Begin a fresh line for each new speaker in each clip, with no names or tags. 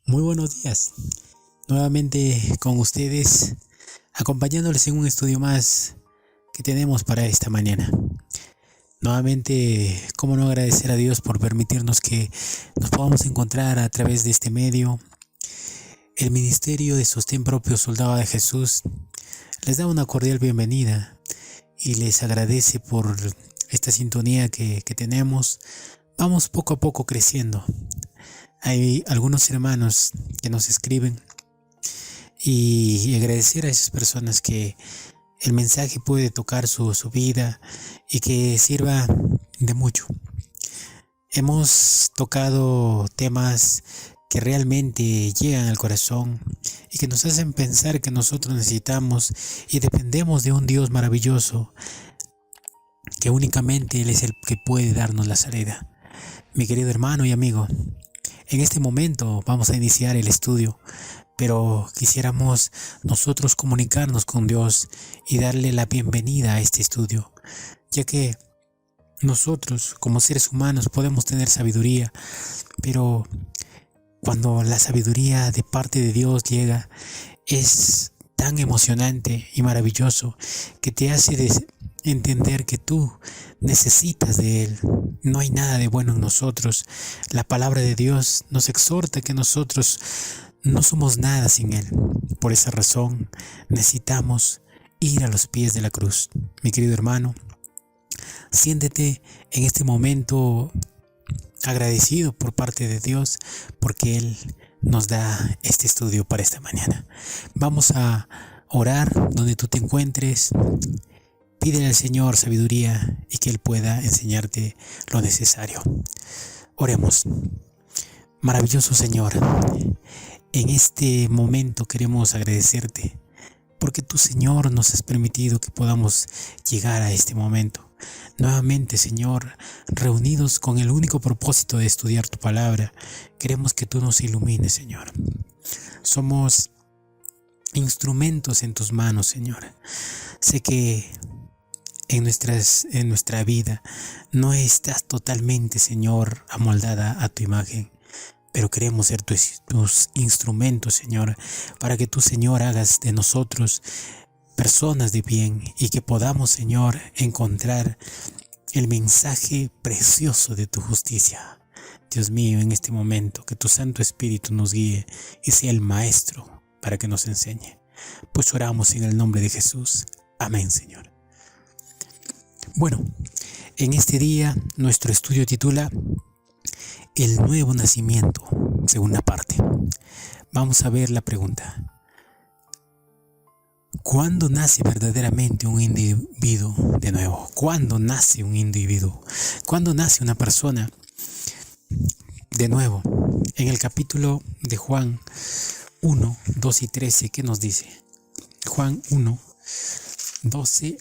Muy buenos días, nuevamente con ustedes, acompañándoles en un estudio más que tenemos para esta mañana. Nuevamente, cómo no agradecer a Dios por permitirnos que nos podamos encontrar a través de este medio. El Ministerio de Sostén Propio Soldado de Jesús les da una cordial bienvenida y les agradece por esta sintonía que tenemos. Vamos poco a poco creciendo. Hay algunos hermanos que nos escriben y agradecer a esas personas que el mensaje puede tocar su vida y que sirva de mucho. Hemos tocado temas que realmente llegan al corazón y que nos hacen pensar que nosotros necesitamos y dependemos de un Dios maravilloso, que únicamente Él es el que puede darnos la salida. Mi querido hermano y amigo, en este momento vamos a iniciar el estudio, pero quisiéramos nosotros comunicarnos con Dios y darle la bienvenida a este estudio, ya que nosotros como seres humanos podemos tener sabiduría, pero cuando la sabiduría de parte de Dios llega, es tan emocionante y maravilloso que te hace entender que tú necesitas de Él. No hay nada de bueno en nosotros. La palabra de Dios nos exhorta que nosotros no somos nada sin Él. Por esa razón necesitamos ir a los pies de la cruz. Mi querido hermano, siéntete en este momento agradecido por parte de Dios porque Él nos da este estudio para esta mañana. Vamos a orar donde tú te encuentres. Pídele al Señor sabiduría y que Él pueda enseñarte lo necesario. Oremos. Maravilloso Señor, en este momento queremos agradecerte porque tú, Señor, nos has permitido que podamos llegar a este momento. Nuevamente, Señor, reunidos con el único propósito de estudiar tu palabra, queremos que tú nos ilumines, Señor. Somos instrumentos en tus manos, Señor. Sé que en nuestra vida no estás totalmente, Señor, amoldada a tu imagen, pero queremos ser tus instrumentos, Señor, para que tú, Señor, hagas de nosotros personas de bien y que podamos, Señor, encontrar el mensaje precioso de tu justicia. Dios mío, en este momento, que tu Santo Espíritu nos guíe y sea el Maestro para que nos enseñe. Pues oramos en el nombre de Jesús. Amén, Señor. Bueno, en este día nuestro estudio titula El nuevo nacimiento, segunda parte. Vamos a ver la pregunta. ¿Cuándo nace verdaderamente un individuo de nuevo? ¿Cuándo nace un individuo? ¿Cuándo nace una persona de nuevo? En el capítulo de Juan 1, 12 y 13, ¿qué nos dice? Juan 1, 12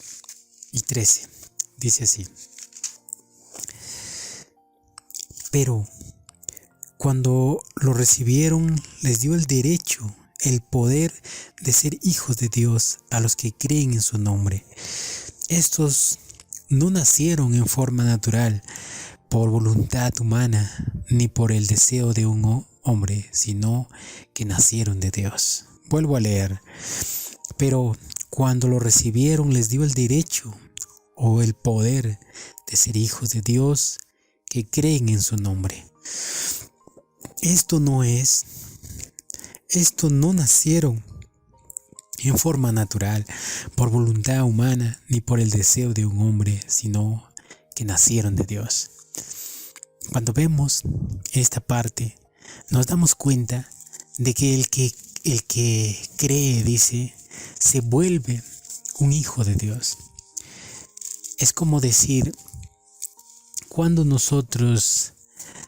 y 13. Dice así. Pero cuando lo recibieron, les dio el derecho, el poder de ser hijos de Dios a los que creen en su nombre. Estos no nacieron en forma natural, por voluntad humana, ni por el deseo de un hombre, sino que nacieron de Dios. Vuelvo a leer. Pero cuando lo recibieron, les dio el derecho o el poder de ser hijos de Dios que creen en su nombre. Estos no nacieron en forma natural, por voluntad humana, ni por el deseo de un hombre, sino que nacieron de Dios. Cuando vemos esta parte, nos damos cuenta de que el que cree, dice, se vuelve un hijo de Dios. Es como decir, cuando nosotros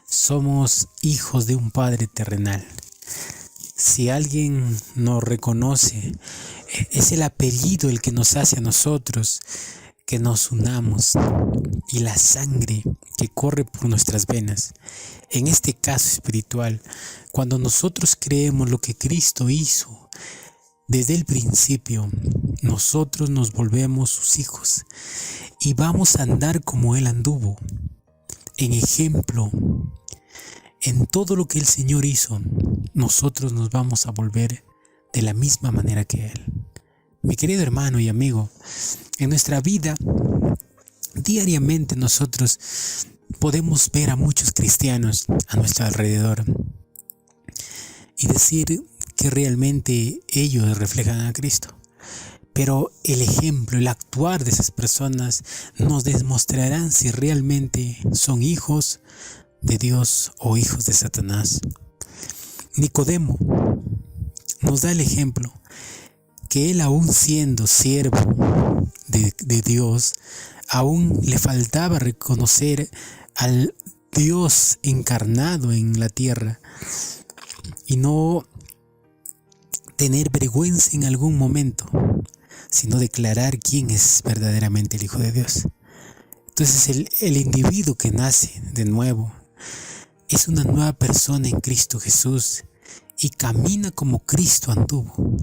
somos hijos de un Padre terrenal, si alguien nos reconoce, es el apellido el que nos hace a nosotros que nos unamos y la sangre que corre por nuestras venas. En este caso espiritual, cuando nosotros creemos lo que Cristo hizo desde el principio, nosotros nos volvemos sus hijos y vamos a andar como Él anduvo, en ejemplo, en todo lo que el Señor hizo, nosotros nos vamos a volver de la misma manera que Él. Mi querido hermano y amigo, en nuestra vida, diariamente nosotros podemos ver a muchos cristianos a nuestro alrededor y decir que realmente ellos reflejan a Cristo. Pero el ejemplo, el actuar de esas personas nos demostrarán si realmente son hijos de Dios o hijos de Satanás. Nicodemo nos da el ejemplo que él, aún siendo siervo de Dios, aún le faltaba reconocer al Dios encarnado en la tierra y no tener vergüenza en algún momento, sino declarar quién es verdaderamente el Hijo de Dios. Entonces el individuo que nace de nuevo es una nueva persona en Cristo Jesús y camina como Cristo anduvo.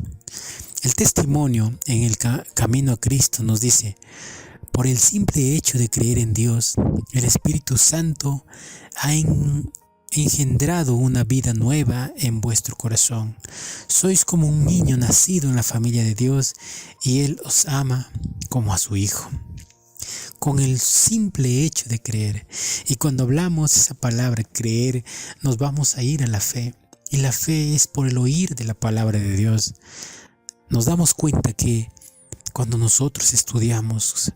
El testimonio en el camino a Cristo nos dice: por el simple hecho de creer en Dios, el Espíritu Santo ha engendrado una vida nueva en vuestro corazón. Sois como un niño nacido en la familia de Dios y Él os ama como a su Hijo. Con el simple hecho de creer. Y cuando hablamos esa palabra creer, nos vamos a ir a la fe. Y la fe es por el oír de la palabra de Dios. Nos damos cuenta que cuando nosotros estudiamos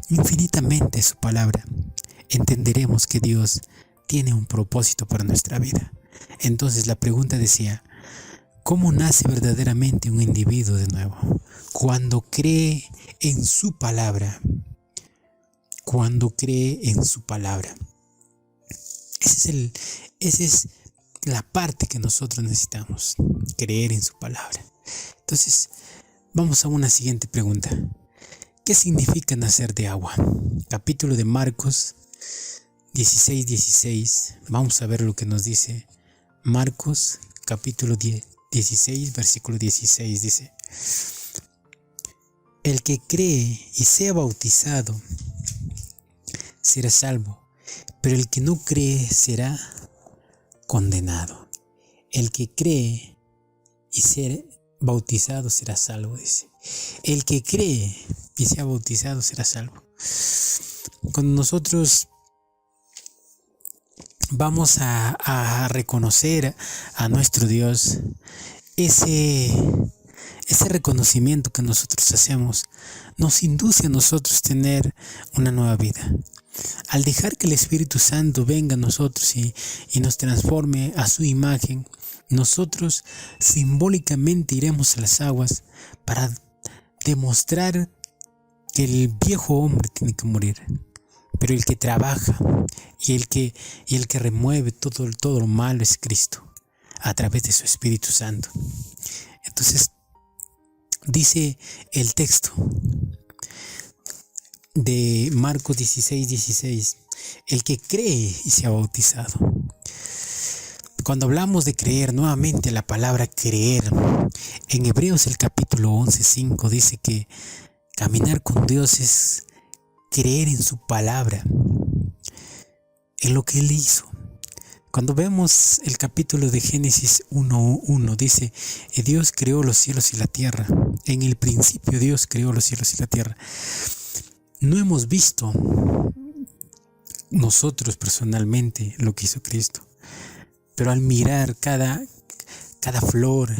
infinitamente su palabra, entenderemos que Dios tiene un propósito para nuestra vida. Entonces la pregunta decía: ¿cómo nace verdaderamente un individuo de nuevo? Cuando cree en su palabra. Cuando cree en su palabra. Esa es la parte que nosotros necesitamos, creer en su palabra. Entonces, vamos a una siguiente pregunta. ¿Qué significa nacer de agua? Capítulo de Marcos 16:16. Vamos a ver lo que nos dice Marcos, capítulo 16, versículo 16. Dice: el que cree y sea bautizado será salvo, pero el que no cree será condenado. El que cree y sea bautizado será salvo, dice. El que cree y sea bautizado será salvo. Cuando nosotros vamos a reconocer a nuestro Dios, ese reconocimiento que nosotros hacemos nos induce a nosotros tener una nueva vida. Al dejar que el Espíritu Santo venga a nosotros y nos transforme a su imagen, nosotros simbólicamente iremos a las aguas para demostrar que el viejo hombre tiene que morir, pero el que trabaja y el que remueve todo lo malo es Cristo a través de su Espíritu Santo. Entonces dice el texto de Marcos 16:16, el que cree y sea bautizado. Cuando hablamos de creer, nuevamente la palabra creer, en Hebreos el capítulo 11:5 dice que caminar con Dios es creer en su palabra, en lo que Él hizo. Cuando vemos el capítulo de Génesis 1:1 dice: Dios creó los cielos y la tierra. En el principio Dios creó los cielos y la tierra. No hemos visto nosotros personalmente lo que hizo Cristo, pero al mirar cada flor,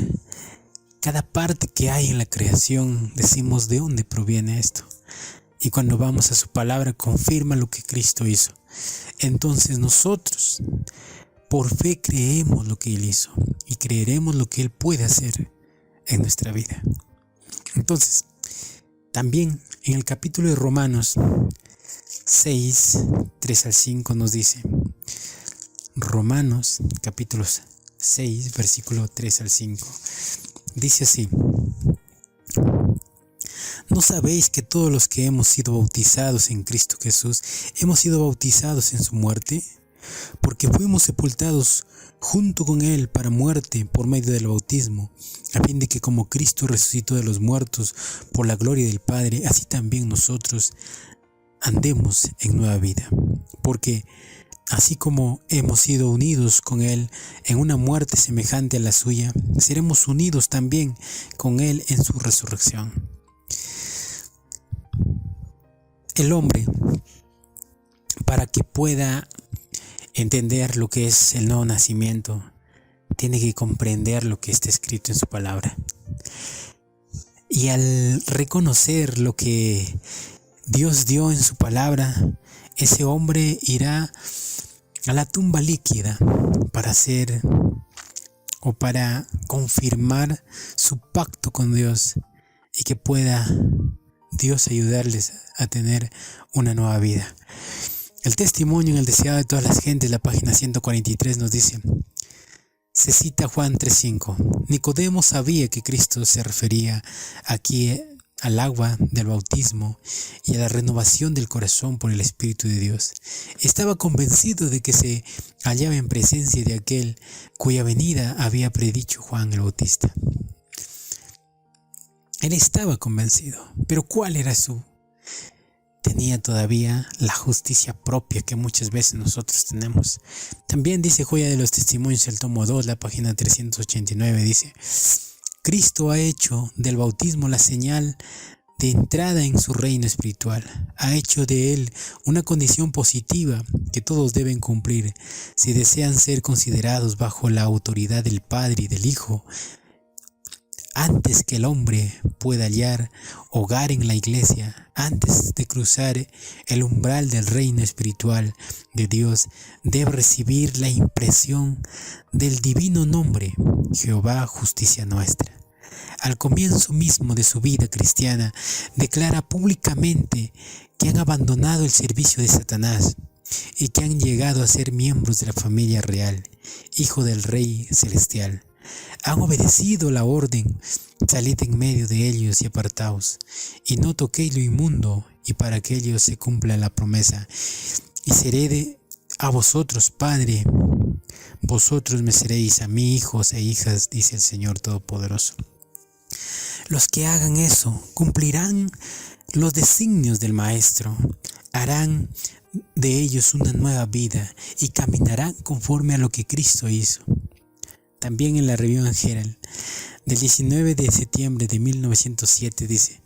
cada parte que hay en la creación, decimos: ¿de dónde proviene esto? Y cuando vamos a su palabra, confirma lo que Cristo hizo. Entonces nosotros por fe creemos lo que Él hizo y creeremos lo que Él puede hacer en nuestra vida. Entonces, también en el capítulo de Romanos 6, 3 al 5 nos dice, Romanos capítulo 6, versículo 3 al 5, dice así: ¿no sabéis que todos los que hemos sido bautizados en Cristo Jesús, hemos sido bautizados en su muerte? Porque fuimos sepultados junto con Él para muerte por medio del bautismo, a fin de que como Cristo resucitó de los muertos por la gloria del Padre, así también nosotros andemos en nueva vida. Porque así como hemos sido unidos con Él en una muerte semejante a la suya, seremos unidos también con Él en su resurrección. El hombre, para que pueda entender lo que es el nuevo nacimiento, tiene que comprender lo que está escrito en su palabra. Y al reconocer lo que Dios dio en su palabra, ese hombre irá a la tumba líquida para hacer o para confirmar su pacto con Dios y que pueda Dios ayudarles a tener una nueva vida. El testimonio en el deseado de todas las gentes, la página 143 nos dice, se cita Juan 3:5. Nicodemo sabía que Cristo se refería aquí al agua del bautismo y a la renovación del corazón por el Espíritu de Dios. Estaba convencido de que se hallaba en presencia de aquel cuya venida había predicho Juan el Bautista. Él estaba convencido, pero ¿cuál era su? Tenía todavía la justicia propia que muchas veces nosotros tenemos. También dice Joya de los Testimonios, el tomo 2, la página 389, dice, Cristo ha hecho del bautismo la señal de entrada en su reino espiritual. Ha hecho de él una condición positiva que todos deben cumplir si desean ser considerados bajo la autoridad del Padre y del Hijo. Antes que el hombre pueda hallar hogar en la iglesia, antes de cruzar el umbral del reino espiritual de Dios, debe recibir la impresión del divino nombre, Jehová, justicia nuestra. Al comienzo mismo de su vida cristiana, declara públicamente que han abandonado el servicio de Satanás y que han llegado a ser miembros de la familia real, hijo del Rey Celestial. Han obedecido la orden, salid en medio de ellos y apartaos, y no toquéis lo inmundo, y para que ellos se cumpla la promesa. Y seré a vosotros Padre, vosotros me seréis a mí hijos e hijas, dice el Señor Todopoderoso. Los que hagan eso cumplirán los designios del Maestro, harán de ellos una nueva vida y caminarán conforme a lo que Cristo hizo. También en la Review and Herald del 19 de septiembre de 1907 dice,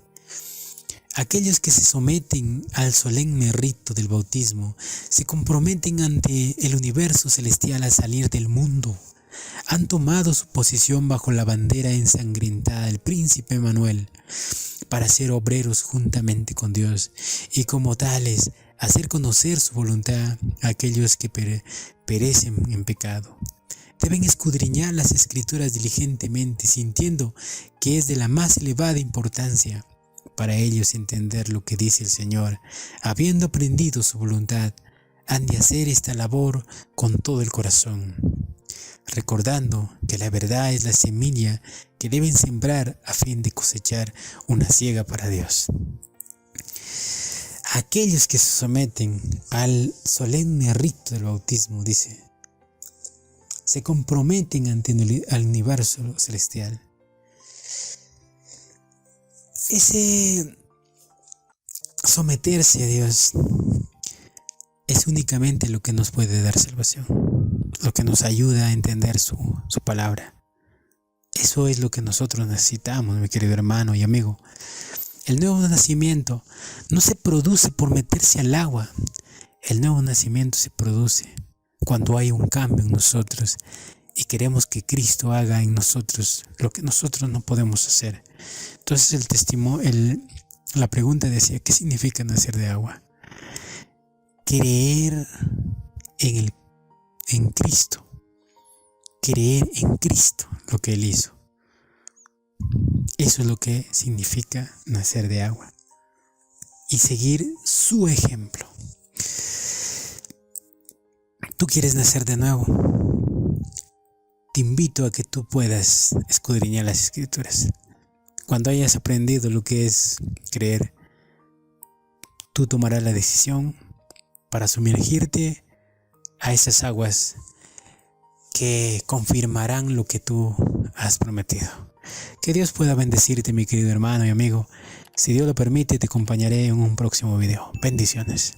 aquellos que se someten al solemne rito del bautismo se comprometen ante el universo celestial a salir del mundo. Han tomado su posición bajo la bandera ensangrentada del príncipe Manuel para ser obreros juntamente con Dios y como tales hacer conocer su voluntad a aquellos que perecen en pecado. Deben escudriñar las escrituras diligentemente, sintiendo que es de la más elevada importancia para ellos entender lo que dice el Señor. Habiendo aprendido su voluntad, han de hacer esta labor con todo el corazón, recordando que la verdad es la semilla que deben sembrar a fin de cosechar una siega para Dios. Aquellos que se someten al solemne rito del bautismo, dice, se comprometen ante el universo celestial. Ese someterse a Dios es únicamente lo que nos puede dar salvación, lo que nos ayuda a entender su palabra. Eso es lo que nosotros necesitamos, mi querido hermano y amigo. El nuevo nacimiento no se produce por meterse al agua. El nuevo nacimiento se produce cuando hay un cambio en nosotros y queremos que Cristo haga en nosotros lo que nosotros no podemos hacer. Entonces la pregunta decía, ¿qué significa nacer de agua? Creer en Cristo, creer en Cristo, lo que Él hizo. Eso es lo que significa nacer de agua y seguir su ejemplo. ¿Tú quieres nacer de nuevo? Te invito a que tú puedas escudriñar las Escrituras. Cuando hayas aprendido lo que es creer, tú tomarás la decisión para sumergirte a esas aguas que confirmarán lo que tú has prometido. Que Dios pueda bendecirte, mi querido hermano y amigo. Si Dios lo permite, te acompañaré en un próximo video. Bendiciones.